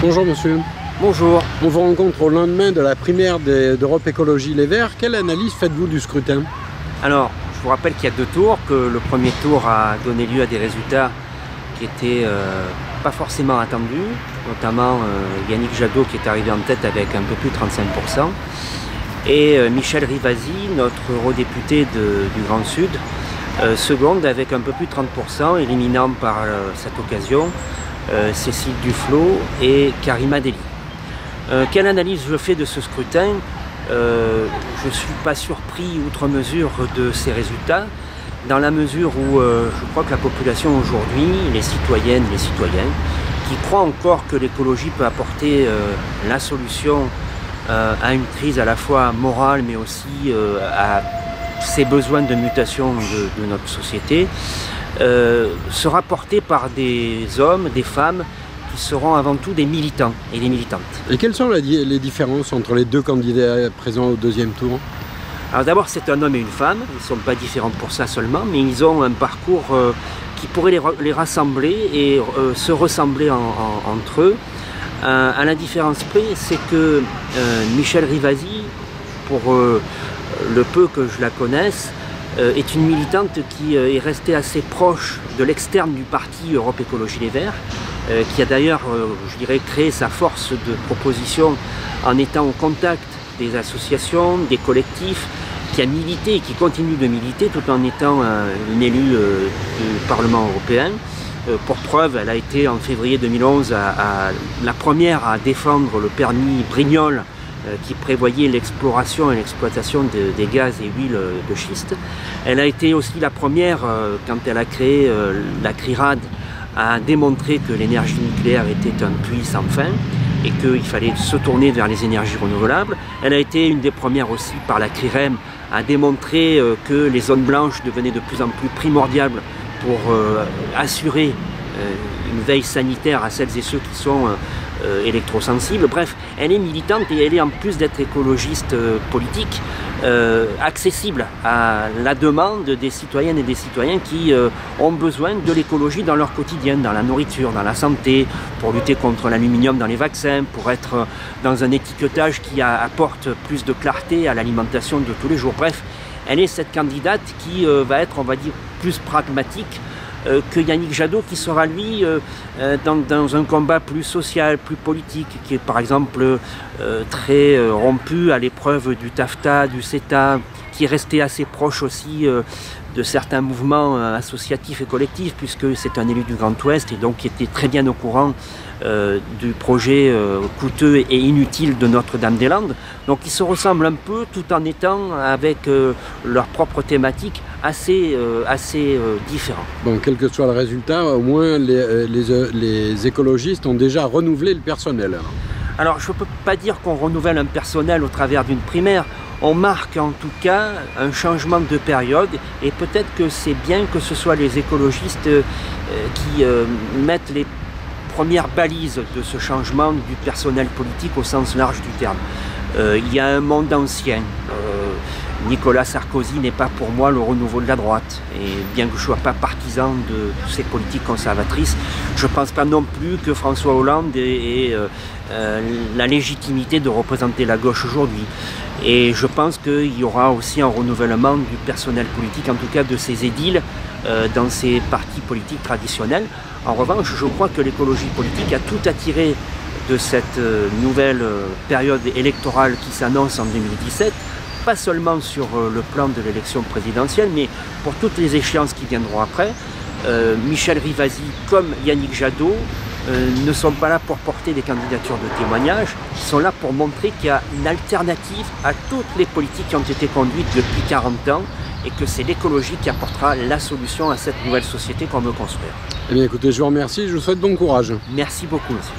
Bonjour monsieur. Bonjour. On vous rencontre au lendemain de la primaire d'Europe Écologie Les Verts. Quelle analyse faites-vous du scrutin? Alors, je vous rappelle qu'il y a 2 tours, que le premier tour a donné lieu à des résultats qui étaient pas forcément attendus, notamment Yannick Jadot qui est arrivé en tête avec un peu plus de 35%, et Michel Rivasi, notre eurodéputé du Grand Sud, seconde avec un peu plus de 30%, éliminant par cette occasion Cécile Duflot et Karima Delli. Quelle analyse je fais de ce scrutin? Je ne suis pas surpris outre mesure de ces résultats, dans la mesure où je crois que la population aujourd'hui, les citoyennes, les citoyens, qui croient encore que l'écologie peut apporter la solution à une crise à la fois morale mais aussi à ces besoins de mutation de notre société, sera porté par des hommes, des femmes qui seront avant tout des militants et des militantes. Et quelles sont les différences entre les 2 candidats présents au deuxième tour? Alors d'abord, c'est un homme et une femme, ils ne sont pas différents pour ça seulement, mais ils ont un parcours qui pourrait les rassembler et se ressembler entre eux. À la différence près, c'est que Michel Rivasi, pour le peu que je la connaisse, est une militante qui est restée assez proche de l'externe du parti Europe Écologie Les Verts, qui a d'ailleurs, je dirais, créé sa force de proposition en étant au contact des associations, des collectifs, qui a milité et qui continue de militer tout en étant une élue du Parlement européen. Pour preuve, elle a été en février 2011 la première à défendre le permis Brignol qui prévoyait l'exploration et l'exploitation des gaz et huiles de schiste. Elle a été aussi la première, quand elle a créé la CRIRAD, à démontrer que l'énergie nucléaire était un puits sans fin et qu'il fallait se tourner vers les énergies renouvelables. Elle a été une des premières aussi par la CRIREM à démontrer que les zones blanches devenaient de plus en plus primordiales pour assurer une veille sanitaire à celles et ceux qui sont électrosensibles. Bref, elle est militante et elle est en plus d'être écologiste politique, accessible à la demande des citoyennes et des citoyens qui ont besoin de l'écologie dans leur quotidien, dans la nourriture, dans la santé, pour lutter contre l'aluminium dans les vaccins, pour être dans un étiquetage qui apporte plus de clarté à l'alimentation de tous les jours. Bref, elle est cette candidate qui va être, on va dire, plus pragmatique que Yannick Jadot, qui sera lui dans un combat plus social, plus politique, qui est par exemple très rompu à l'épreuve du TAFTA, du CETA, qui est resté assez proche aussi de certains mouvements associatifs et collectifs, puisque c'est un élu du Grand Ouest et donc qui était très bien au courant du projet coûteux et inutile de Notre-Dame-des-Landes. Donc ils se ressemblent un peu tout en étant avec leur propre thématique assez différents. Bon, quel que soit le résultat, au moins les écologistes ont déjà renouvelé le personnel. Alors je ne peux pas dire qu'on renouvelle un personnel au travers d'une primaire. On marque en tout cas un changement de période et peut-être que c'est bien que ce soit les écologistes qui mettent les premières balises de ce changement du personnel politique au sens large du terme. Il y a un monde ancien. Nicolas Sarkozy n'est pas pour moi le renouveau de la droite. Et bien que je ne sois pas partisan de ces politiques conservatrices, je ne pense pas non plus que François Hollande ait la légitimité de représenter la gauche aujourd'hui. Et je pense qu'il y aura aussi un renouvellement du personnel politique, en tout cas de ces édiles, dans ces partis politiques traditionnels. En revanche, je crois que l'écologie politique a tout à tirer de cette nouvelle période électorale qui s'annonce en 2017, pas seulement sur le plan de l'élection présidentielle, mais pour toutes les échéances qui viendront après. Michel Rivasi comme Yannick Jadot ne sont pas là pour porter des candidatures de témoignage, ils sont là pour montrer qu'il y a une alternative à toutes les politiques qui ont été conduites depuis 40 ans et que c'est l'écologie qui apportera la solution à cette nouvelle société qu'on veut construire. Eh bien écoutez, je vous remercie, je vous souhaite bon courage. Merci beaucoup, monsieur.